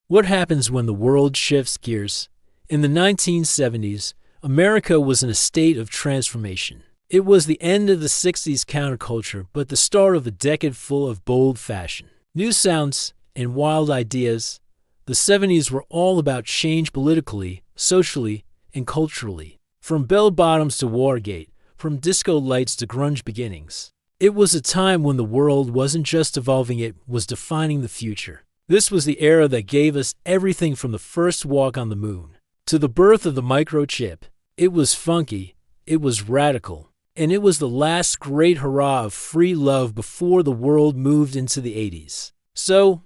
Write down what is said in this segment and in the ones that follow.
What happens when the world shifts gears? In the 1970s, America was in a state of transformation. It was the end of the 60s counterculture, but the start of a decade full of bold fashion, new sounds, and wild ideas. The 70s were all about change politically, socially, and culturally. From bell-bottoms to Watergate, from disco lights to grunge beginnings. It was a time when the world wasn't just evolving, it was defining the future. This was the era that gave us everything from the first walk on the moon to the birth of the microchip. It was funky, it was radical, and it was the last great hurrah of free love before the world moved into the 80s. So,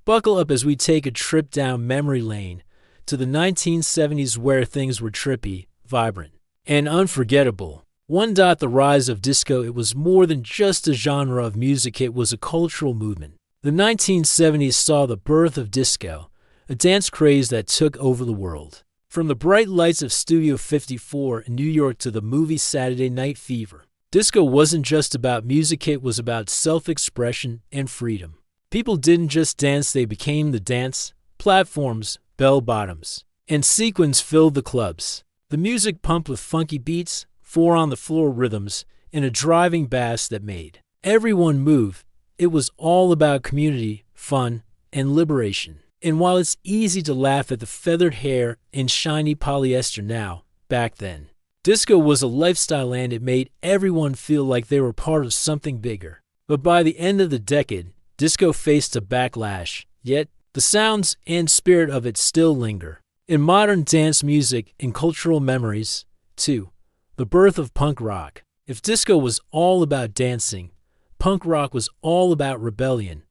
buckle up as we take a trip down memory lane to the 1970s where things were trippy, vibrant, and unforgettable. The rise of disco. It was more than just a genre of music, it was a cultural movement. The 1970s saw the birth of disco, a dance craze that took over the world. From the bright lights of Studio 54 in New York to the movie Saturday Night Fever, disco wasn't just about music, it was about self-expression and freedom. People didn't just dance, they became the dance. Platforms, bell-bottoms, and sequins filled the clubs. The music pumped with funky beats, four-on-the-floor rhythms, and a driving bass that made everyone move. It was all about community, fun, and liberation. And while it's easy to laugh at the feathered hair and shiny polyester now, back then, disco was a lifestyle and it made everyone feel like they were part of something bigger. But by the end of the decade, disco faced a backlash, yet the sounds and spirit of it still linger. In modern dance music and cultural memories, too, the birth of punk rock. If disco was all about dancing, punk rock was all about rebellion.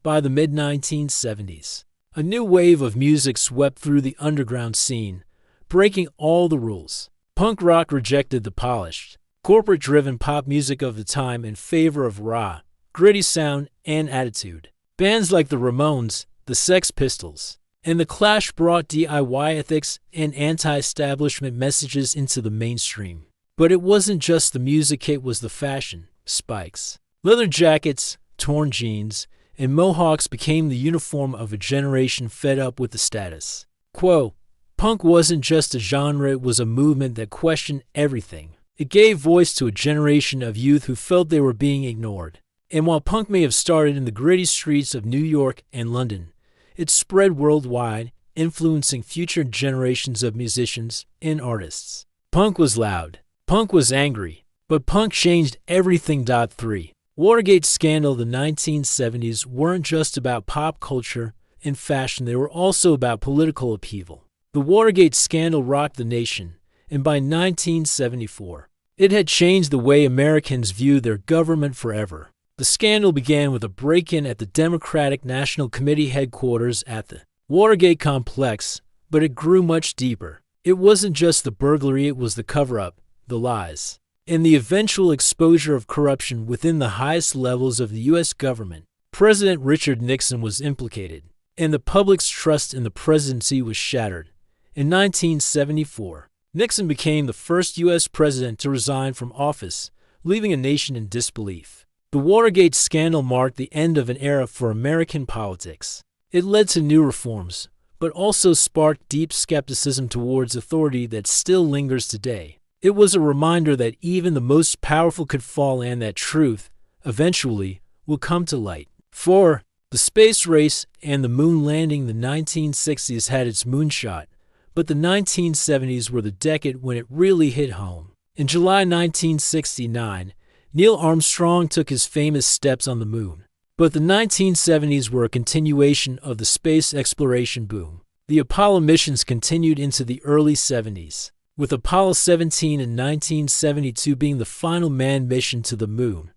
By the mid-1970s, a new wave of music swept through the underground scene, breaking all the rules. Punk rock rejected the polished, corporate-driven pop music of the time in favor of raw, gritty sound and attitude. Bands like the Ramones, the Sex Pistols, and the Clash brought DIY ethics and anti-establishment messages into the mainstream. But it wasn't just the music, it was the fashion. Spikes, leather jackets, torn jeans, and mohawks became the uniform of a generation fed up with the status quo. Punk wasn't just a genre, it was a movement that questioned everything. It gave voice to a generation of youth who felt they were being ignored. And while punk may have started in the gritty streets of New York and London, it spread worldwide, influencing future generations of musicians and artists. Punk was loud. Punk was angry. But punk changed everything. 3. Watergate scandal. The 1970s weren't just about pop culture and fashion, they were also about political upheaval. The Watergate scandal rocked the nation, and by 1974, it had changed the way Americans viewed their government forever. The scandal began with a break-in at the Democratic National Committee headquarters at the Watergate complex, but it grew much deeper. It wasn't just the burglary, it was the cover-up, the lies, and the eventual exposure of corruption within the highest levels of the U.S. government. President Richard Nixon was implicated, and the public's trust in the presidency was shattered. In 1974, Nixon became the first U.S. president to resign from office, leaving a nation in disbelief. The Watergate scandal marked the end of an era for American politics. It led to new reforms, but also sparked deep skepticism towards authority that still lingers today. It was a reminder that even the most powerful could fall and that truth, eventually, will come to light. 4. The space race and the moon landing. The 1960s had its moonshot, but the 1970s were the decade when it really hit home. In July 1969, Neil Armstrong took his famous steps on the moon. But the 1970s were a continuation of the space exploration boom. The Apollo missions continued into the early 70s, with Apollo 17 in 1972 being the final manned mission to the moon.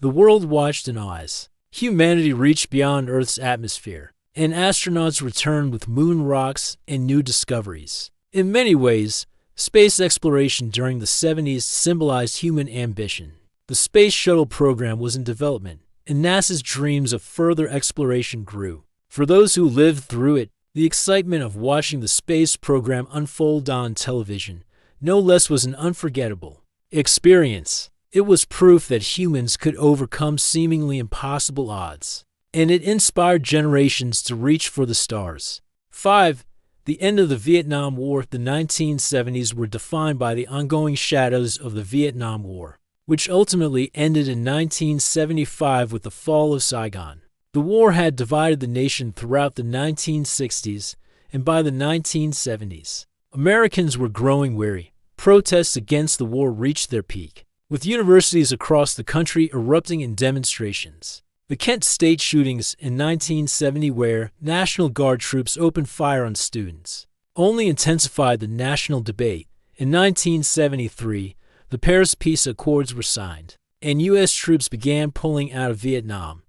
The world watched in awe. Humanity reached beyond Earth's atmosphere, and astronauts returned with moon rocks and new discoveries. In many ways, space exploration during the 70s symbolized human ambition. The Space Shuttle program was in development, and NASA's dreams of further exploration grew. For those who lived through it, the excitement of watching the space program unfold on television no less was an unforgettable experience. It was proof that humans could overcome seemingly impossible odds, and it inspired generations to reach for the stars. 5. The end of the Vietnam War. The 1970s were defined by the ongoing shadows of the Vietnam War, which ultimately ended in 1975 with the fall of Saigon. The war had divided the nation throughout the 1960s, and by the 1970s, Americans were growing weary. Protests against the war reached their peak, with universities across the country erupting in demonstrations. The Kent State shootings in 1970, where National Guard troops opened fire on students, only intensified the national debate. In 1973, the Paris Peace Accords were signed, and U.S. troops began pulling out of Vietnam.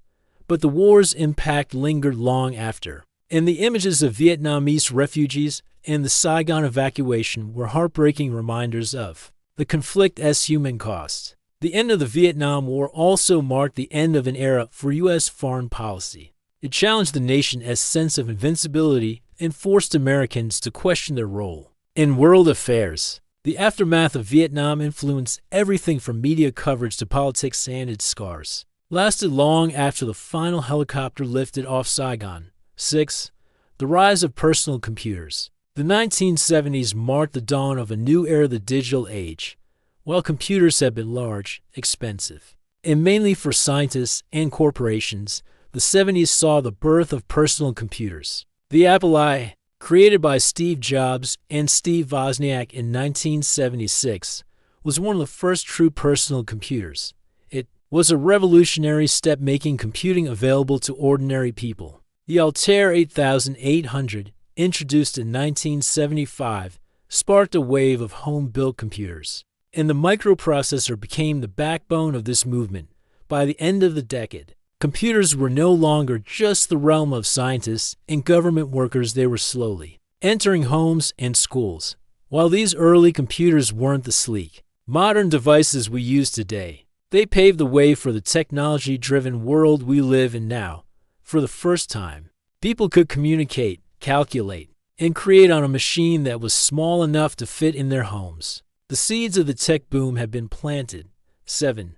But the war's impact lingered long after, and the images of Vietnamese refugees and the Saigon evacuation were heartbreaking reminders of the conflict's human cost. The end of the Vietnam War also marked the end of an era for U.S. foreign policy. It challenged the nation's sense of invincibility and forced Americans to question their role in world affairs. The aftermath of Vietnam influenced everything from media coverage to politics, and its scars lasted long after the final helicopter lifted off Saigon. 6. The rise of personal computers. The 1970s marked the dawn of a new era, the digital age. While computers have been large, expensive, and mainly for scientists and corporations, the 70s saw the birth of personal computers. The Apple I, created by Steve Jobs and Steve Wozniak in 1976, was one of the first true personal computers. It was a revolutionary step, making computing available to ordinary people. The Altair 8800, introduced in 1975, sparked a wave of home-built computers, and the microprocessor became the backbone of this movement. By the end of the decade, computers were no longer just the realm of scientists and government workers. They were slowly entering homes and schools. While these early computers weren't the sleek, modern devices we use today, they paved the way for the technology-driven world we live in now. For the first time, people could communicate, calculate, and create on a machine that was small enough to fit in their homes. The seeds of the tech boom have been planted. 7.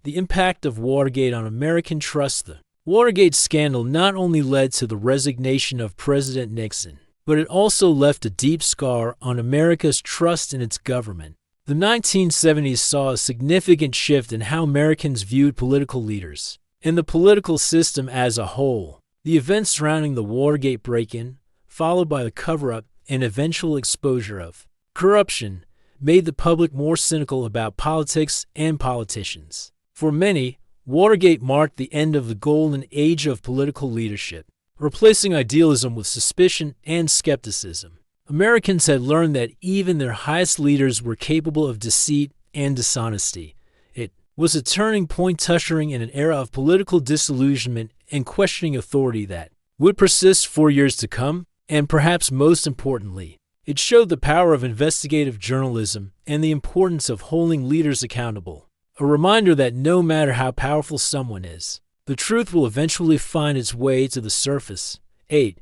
The impact of Watergate on American trust. The Watergate scandal not only led to the resignation of President Nixon, but it also left a deep scar on America's trust in its government. The 1970s saw a significant shift in how Americans viewed political leaders and the political system as a whole. The events surrounding the Watergate break-in, followed by the cover-up and eventual exposure of corruption, made the public more cynical about politics and politicians. For many, Watergate marked the end of the golden age of political leadership, replacing idealism with suspicion and skepticism. Americans had learned that even their highest leaders were capable of deceit and dishonesty. It was a turning point, ushering in an era of political disillusionment and questioning authority that would persist for years to come. And perhaps most importantly, it showed the power of investigative journalism and the importance of holding leaders accountable. A reminder that no matter how powerful someone is, the truth will eventually find its way to the surface. 8.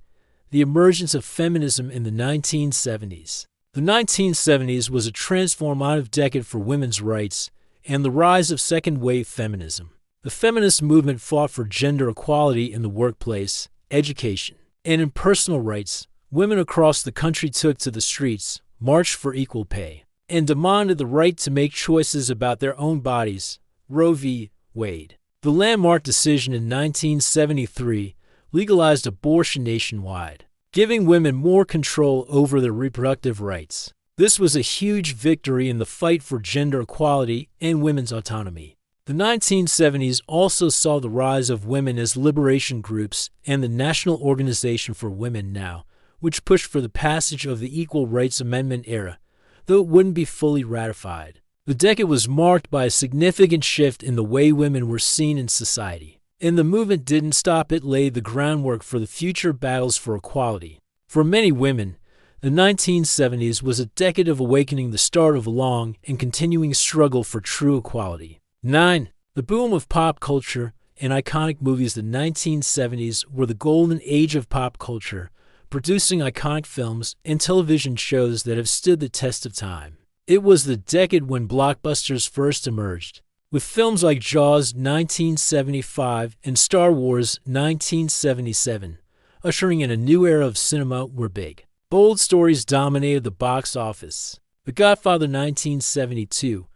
The emergence of feminism in the 1970s. The 1970s was a transformative decade for women's rights and the rise of second-wave feminism. The feminist movement fought for gender equality in the workplace, education, and in personal rights. Women across the country took to the streets, marched for equal pay, and demanded the right to make choices about their own bodies. Roe v. Wade, the landmark decision in 1973, legalized abortion nationwide, giving women more control over their reproductive rights. This was a huge victory in the fight for gender equality and women's autonomy. The 1970s also saw the rise of women as liberation groups and the National Organization for Women Now, which pushed for the passage of the Equal Rights Amendment era, though it wouldn't be fully ratified. The decade was marked by a significant shift in the way women were seen in society, and the movement didn't stop. It laid the groundwork for the future battles for equality. For many women, the 1970s was a decade of awakening, the start of a long and continuing struggle for true equality. 9. The boom of pop culture and iconic movies. The 1970s were the golden age of pop culture, producing iconic films and television shows that have stood the test of time. It was the decade when blockbusters first emerged, with films like Jaws 1975 and Star Wars 1977, ushering in a new era of cinema were big. Bold stories dominated the box office. The Godfather 1972,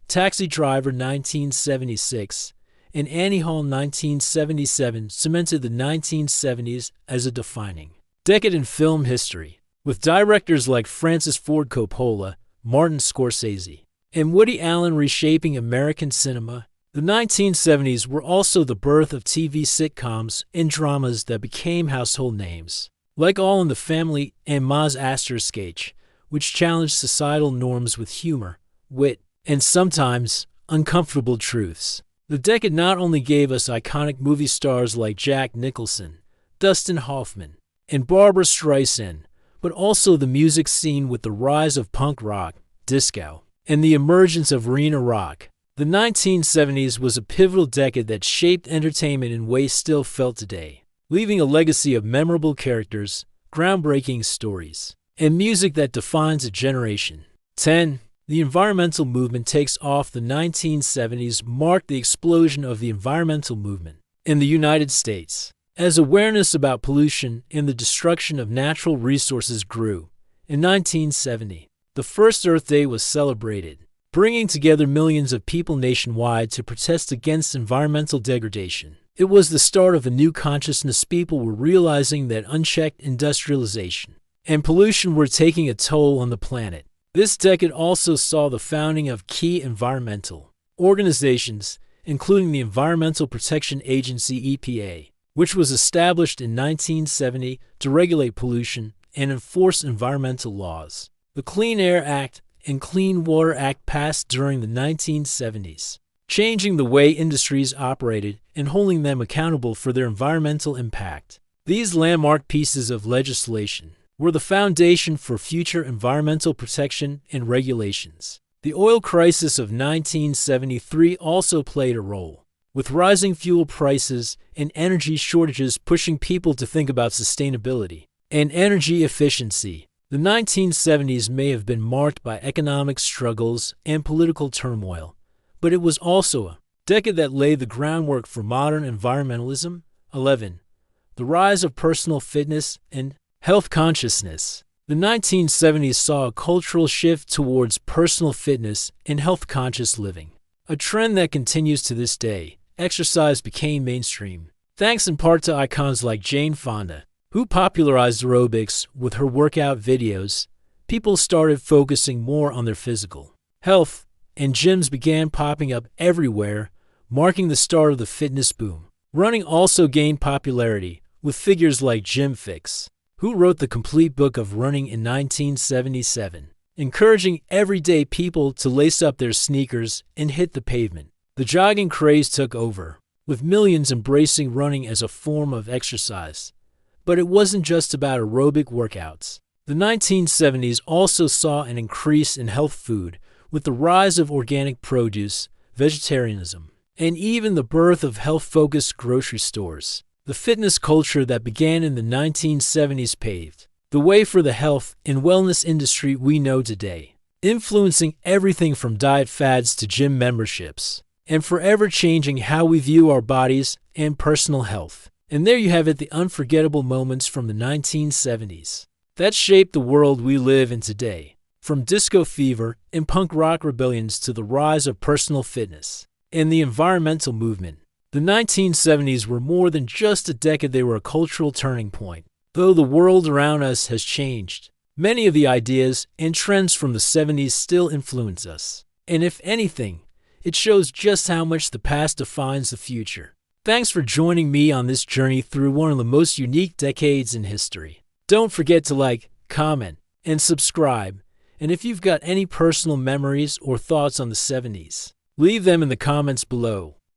Taxi Driver 1976, and Annie Hall 1977 cemented the 1970s as a defining decade in film history, with directors like Francis Ford Coppola, Martin Scorsese, and Woody Allen reshaping American cinema. The 1970s were also the birth of TV sitcoms and dramas that became household names, like All in the Family and Maz Sketch, which challenged societal norms with humor, wit, and sometimes uncomfortable truths. The decade not only gave us iconic movie stars like Jack Nicholson, Dustin Hoffman, and Barbra Streisand, but also the music scene with the rise of punk rock, disco, and the emergence of arena rock. The 1970s was a pivotal decade that shaped entertainment in ways still felt today, leaving a legacy of memorable characters, groundbreaking stories, and music that defines a generation. 10. The environmental movement takes off. The 1970s marked the explosion of the environmental movement in the United States. As awareness about pollution and the destruction of natural resources grew, in 1970, the first Earth Day was celebrated, bringing together millions of people nationwide to protest against environmental degradation. It was the start of a new consciousness. People were realizing that unchecked industrialization and pollution were taking a toll on the planet. This decade also saw the founding of key environmental organizations, including the Environmental Protection Agency (EPA), which was established in 1970 to regulate pollution and enforce environmental laws. The Clean Air Act and Clean Water Act passed during the 1970s, changing the way industries operated and holding them accountable for their environmental impact. These landmark pieces of legislation were the foundation for future environmental protection and regulations. The oil crisis of 1973 also played a role, with rising fuel prices and energy shortages pushing people to think about sustainability and energy efficiency. The 1970s may have been marked by economic struggles and political turmoil, but it was also a decade that laid the groundwork for modern environmentalism. 11. The rise of personal fitness and health consciousness. The 1970s saw a cultural shift towards personal fitness and health-conscious living, a trend that continues to this day. Exercise became mainstream, thanks in part to icons like Jane Fonda, who popularized aerobics with her workout videos. People started focusing more on their physical health, and gyms began popping up everywhere, marking the start of the fitness boom. Running also gained popularity, with figures like Jim Fixx, who wrote the complete book of running in 1977, encouraging everyday people to lace up their sneakers and hit the pavement. The jogging craze took over, with millions embracing running as a form of exercise. But it wasn't just about aerobic workouts. The 1970s also saw an increase in health food, with the rise of organic produce, vegetarianism, and even the birth of health-focused grocery stores. The fitness culture that began in the 1970s paved the way for the health and wellness industry we know today, influencing everything from diet fads to gym memberships, and forever changing how we view our bodies and personal health. And there you have it, the unforgettable moments from the 1970s that shaped the world we live in today, from disco fever and punk rock rebellions to the rise of personal fitness and the environmental movement. The 1970s were more than just a decade, they were a cultural turning point. Though the world around us has changed, many of the ideas and trends from the 70s still influence us. And if anything, it shows just how much the past defines the future. Thanks for joining me on this journey through one of the most unique decades in history. Don't forget to like, comment, and subscribe. And if you've got any personal memories or thoughts on the 70s, leave them in the comments below.